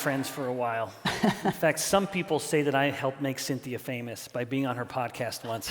friends for a while. In fact, some people say that I helped make Cynthia famous by being on her podcast once.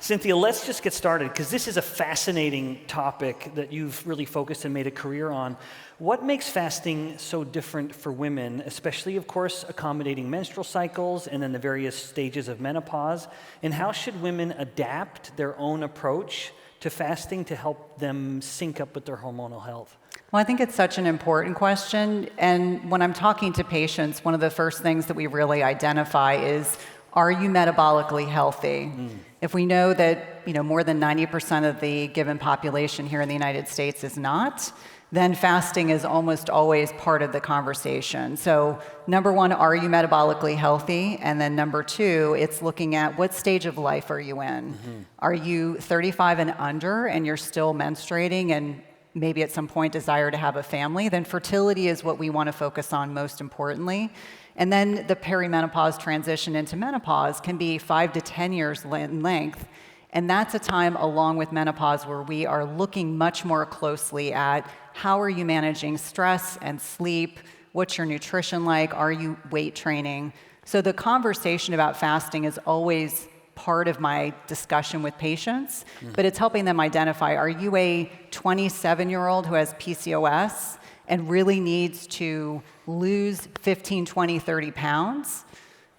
Cynthia, let's just get started, because this is a fascinating topic that you've really focused and made a career on. What makes fasting so different for women, especially, of course, accommodating menstrual cycles and then the various stages of menopause? And how should women adapt their own approach to fasting to help them sync up with their hormonal health? Well, I think it's such an important question. And when I'm talking to patients, one of the first things that we really identify is, are you metabolically healthy? If we know that more than 90% of the given population here in the United States is not, then fasting is almost always part of the conversation. So number one, are you metabolically healthy? And then number two, it's looking at what stage of life are you in? Are you 35 and under and you're still menstruating and maybe at some point desire to have a family? Then fertility is what we want to focus on most importantly. And then the perimenopause transition into menopause can be 5 to 10 years in length. And that's a time along with menopause where we are looking much more closely at how are you managing stress and sleep? What's your nutrition like? Are you weight training? So the conversation about fasting is always part of my discussion with patients, but it's helping them identify, are you a 27-year-old who has PCOS and really needs to lose 15, 20, 30 pounds?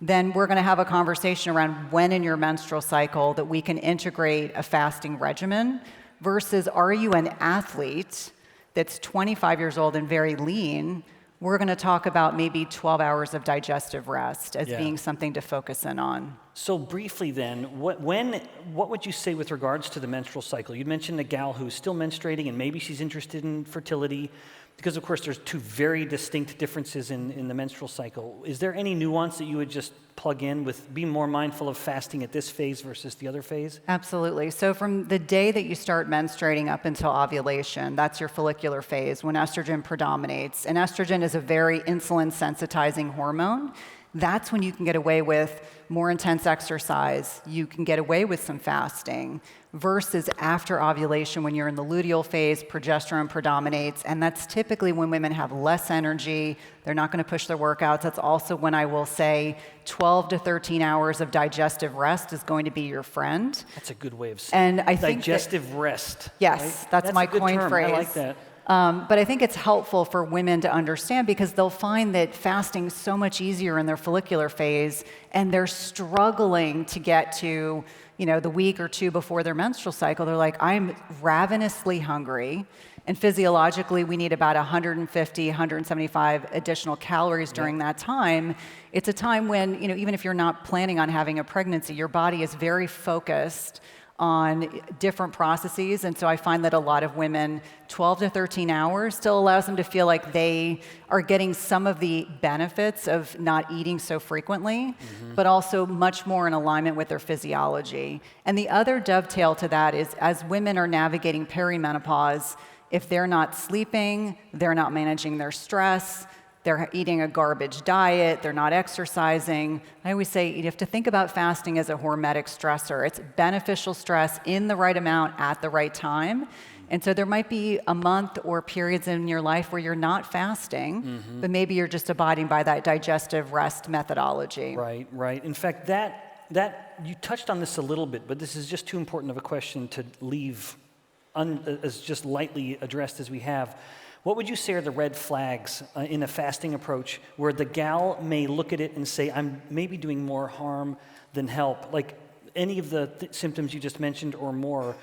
Then we're going to have a conversation around when in your menstrual cycle that we can integrate a fasting regimen versus, are you an athlete that's 25 years old and very lean? We're going to talk about maybe 12 hours of digestive rest as being something to focus in on. So briefly then, what would you say with regards to the menstrual cycle? You mentioned a gal who's still menstruating and maybe she's interested in fertility, because of course there's two very distinct differences in the menstrual cycle. Is there any nuance that you would just plug in with being more mindful of fasting at this phase versus the other phase? Absolutely. So from the day that you start menstruating up until ovulation, that's your follicular phase when estrogen predominates. And estrogen is a very insulin sensitizing hormone. That's when you can get away with more intense exercise. You can get away with some fasting versus after ovulation when you're in the luteal phase, progesterone predominates. And that's typically when women have less energy. They're not going to push their workouts. That's also when I will say 12 to 13 hours of digestive rest is going to be your friend. That's a good way of saying it. And I think digestive rest. Yes, right? that's my coined phrase. I like that. But I think it's helpful for women to understand because they'll find that fasting is so much easier in their follicular phase and they're struggling to get to, the week or two before their menstrual cycle. They're like, I'm ravenously hungry. And physiologically, we need about 150, 175 additional calories during that time. It's a time when, even if you're not planning on having a pregnancy, your body is very focused on different processes. And so I find that a lot of women, 12 to 13 hours still allows them to feel like they are getting some of the benefits of not eating so frequently, but also much more in alignment with their physiology. And the other dovetail to that is as women are navigating perimenopause, if they're not sleeping, they're not managing their stress, they're eating a garbage diet, they're not exercising. I always say you have to think about fasting as a hormetic stressor. It's beneficial stress in the right amount at the right time. And so there might be a month or periods in your life where you're not fasting, but maybe you're just abiding by that digestive rest methodology. Right. In fact, that you touched on this a little bit, but this is just too important of a question to leave as just lightly addressed as we have. What would you say are the red flags in a fasting approach where the gal may look at it and say, I'm maybe doing more harm than help, like any of the symptoms you just mentioned or more?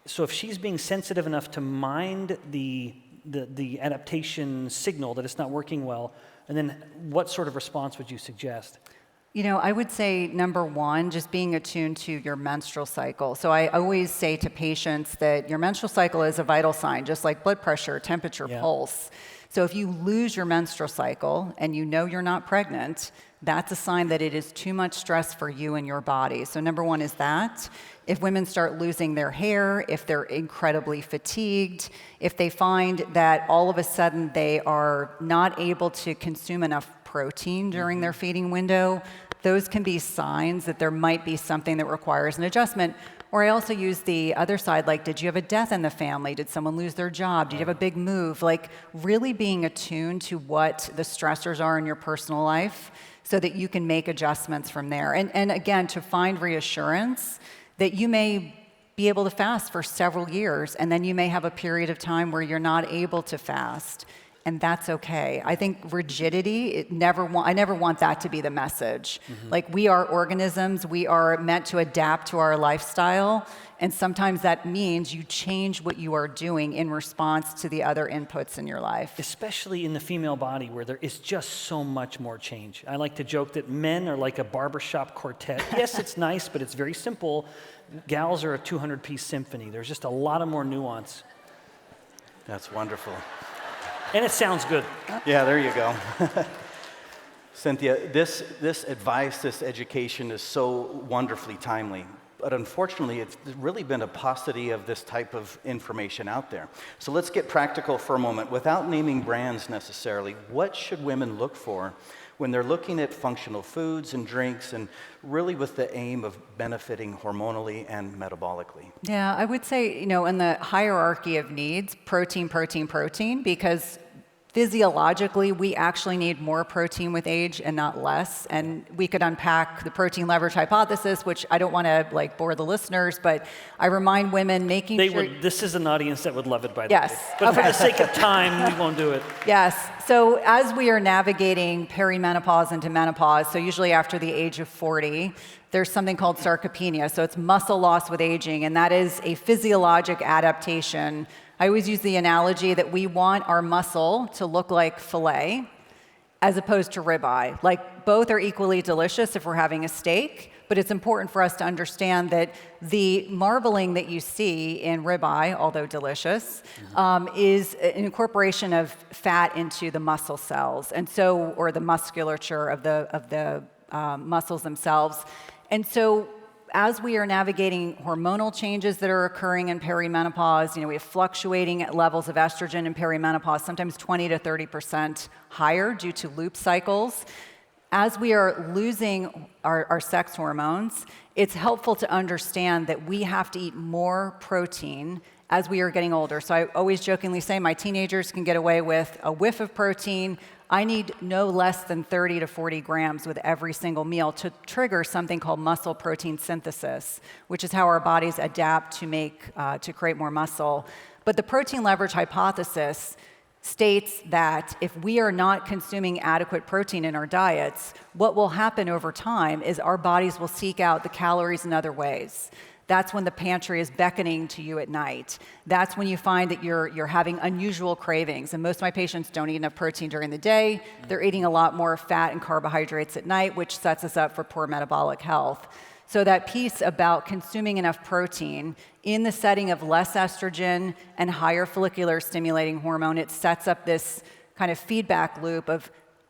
So if she's being sensitive enough to mind the adaptation signal that it's not working well, and then what sort of response would you suggest? I would say, number one, just being attuned to your menstrual cycle. So I always say to patients that your menstrual cycle is a vital sign, just like blood pressure, temperature, pulse. So if you lose your menstrual cycle and you're not pregnant, that's a sign that it is too much stress for you and your body. So number one is that. If women start losing their hair, if they're incredibly fatigued, if they find that all of a sudden they are not able to consume enough protein during their feeding window, those can be signs that there might be something that requires an adjustment. Or I also use the other side, like, did you have a death in the family? Did someone lose their job? Did you have a big move? Like, really being attuned to what the stressors are in your personal life so that you can make adjustments from there. And again, to find reassurance that you may be able to fast for several years, and then you may have a period of time where you're not able to fast. And that's okay. I think rigidity, I never want that to be the message. Like, we are organisms, we are meant to adapt to our lifestyle, and sometimes that means you change what you are doing in response to the other inputs in your life. Especially in the female body where there is just so much more change. I like to joke that men are like a barbershop quartet. Yes, it's nice, but it's very simple. Gals are a 200-piece symphony. There's just a lot of more nuance. That's wonderful. And it sounds good. Yeah, there you go. Cynthia, this advice, this education is so wonderfully timely. But unfortunately, it's really been a paucity of this type of information out there. So let's get practical for a moment. Without naming brands necessarily, what should women look for when they're looking at functional foods and drinks, and really with the aim of benefiting hormonally and metabolically? Yeah, I would say, in the hierarchy of needs, protein, protein, protein, because physiologically, we actually need more protein with age and not less. And we could unpack the protein leverage hypothesis, which I don't want to bore the listeners, but I remind women making sure... This is an audience that would love it, by the yes. way. But for the sake of time, we won't do it. Yes. So as we are navigating perimenopause into menopause, so usually after the age of 40, there's something called sarcopenia. So it's muscle loss with aging, and that is a physiologic adaptation. I always use the analogy that we want our muscle to look like filet as opposed to ribeye. Like, both are equally delicious if we're having a steak, but it's important for us to understand that the marbling that you see in ribeye, although delicious, is an incorporation of fat into the muscle cells, and so, or the musculature of the muscles themselves. And so, as we are navigating hormonal changes that are occurring in perimenopause, we have fluctuating levels of estrogen in perimenopause, sometimes 20 to 30% higher due to loop cycles. As we are losing our sex hormones, it's helpful to understand that we have to eat more protein as we are getting older. So I always jokingly say my teenagers can get away with a whiff of protein. I need no less than 30 to 40 grams with every single meal to trigger something called muscle protein synthesis, which is how our bodies adapt to create more muscle. But the protein leverage hypothesis states that if we are not consuming adequate protein in our diets, what will happen over time is our bodies will seek out the calories in other ways. That's when the pantry is beckoning to you at night. That's when you find that you're having unusual cravings. And most of my patients don't eat enough protein during the day. They're eating a lot more fat and carbohydrates at night, which sets us up for poor metabolic health. So that piece about consuming enough protein in the setting of less estrogen and higher follicular stimulating hormone, it sets up this kind of feedback loop of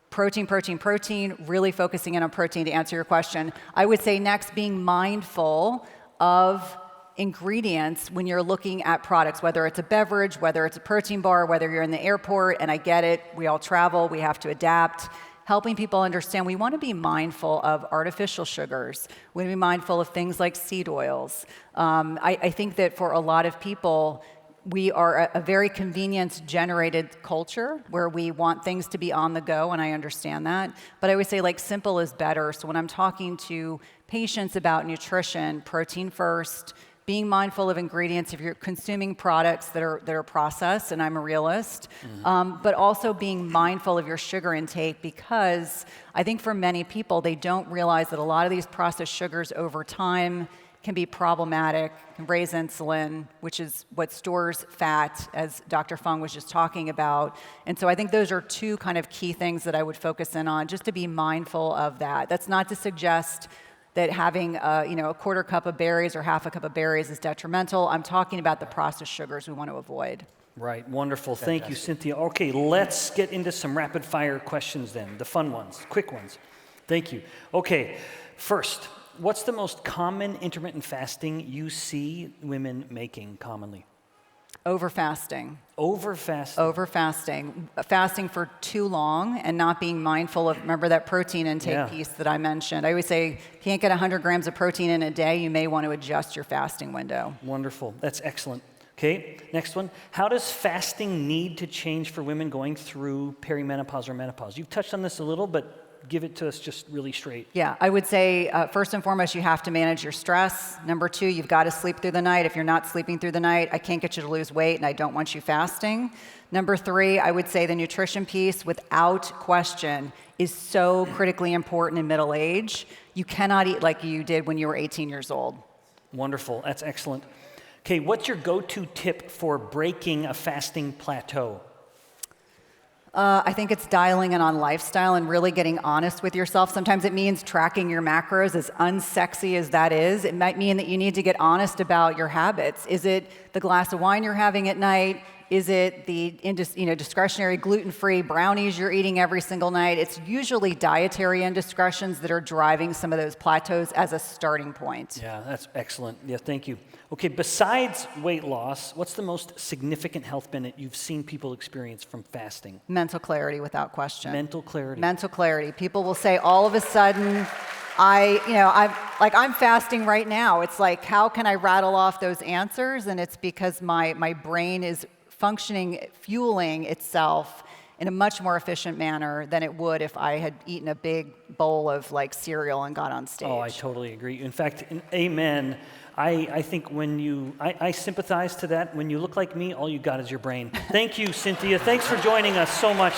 protein, protein, protein, really focusing in on protein to answer your question. I would say next, being mindful of ingredients when you're looking at products, whether it's a beverage, whether it's a protein bar, whether you're in the airport, and I get it, we all travel, we have to adapt. Helping people understand we want to be mindful of artificial sugars. We want to be mindful of things like seed oils. I think that for a lot of people, we are a very convenience-generated culture where we want things to be on the go, and I understand that. But I always say, simple is better. So when I'm talking to patients about nutrition, protein first, being mindful of ingredients if you're consuming products that are processed, and I'm a realist, but also being mindful of your sugar intake, because I think for many people, they don't realize that a lot of these processed sugars over time can be problematic, can raise insulin, which is what stores fat, as Dr. Fung was just talking about. And so I think those are two kind of key things that I would focus in on, just to be mindful of that. That's not to suggest that having a quarter cup of berries or half a cup of berries is detrimental. I'm talking about the processed sugars we want to avoid. Right, wonderful. Thank you, Cynthia. Okay, let's get into some rapid fire questions then, the fun ones, quick ones. Thank you. Okay, first, what's the most common intermittent fasting you see women making commonly? Over fasting. Over fasting. Over fasting. Fasting for too long and not being mindful of, remember that protein intake piece that I mentioned. I always say, if you can't get 100 grams of protein in a day, you may want to adjust your fasting window. Wonderful. That's excellent. Okay, next one. How does fasting need to change for women going through perimenopause or menopause? You've touched on this a little, but give it to us just really straight. Yeah, I would say first and foremost, you have to manage your stress. Number two, you've got to sleep through the night. If you're not sleeping through the night, I can't get you to lose weight and I don't want you fasting. Number three, I would say the nutrition piece, without question, is so critically important in middle age. You cannot eat like you did when you were 18 years old. Wonderful. That's excellent. Okay, what's your go-to tip for breaking a fasting plateau? I think it's dialing in on lifestyle and really getting honest with yourself. Sometimes it means tracking your macros, as unsexy as that is. It might mean that you need to get honest about your habits. Is it the glass of wine you're having at night? Is it the discretionary gluten-free brownies you're eating every single night? It's usually dietary indiscretions that are driving some of those plateaus as a starting point. Yeah, that's excellent. Yeah, thank you. Okay, besides weight loss, what's the most significant health benefit you've seen people experience from fasting? Mental clarity, without question. Mental clarity. Mental clarity. People will say all of a sudden, I'm fasting right now. It's like, how can I rattle off those answers? And it's because my brain is functioning, fueling itself in a much more efficient manner than it would if I had eaten a big bowl of cereal and got on stage. Oh, I totally agree. In fact, amen. I think I sympathize to that. When you look like me, all you got is your brain. Thank you, Cynthia. Thanks for joining us so much.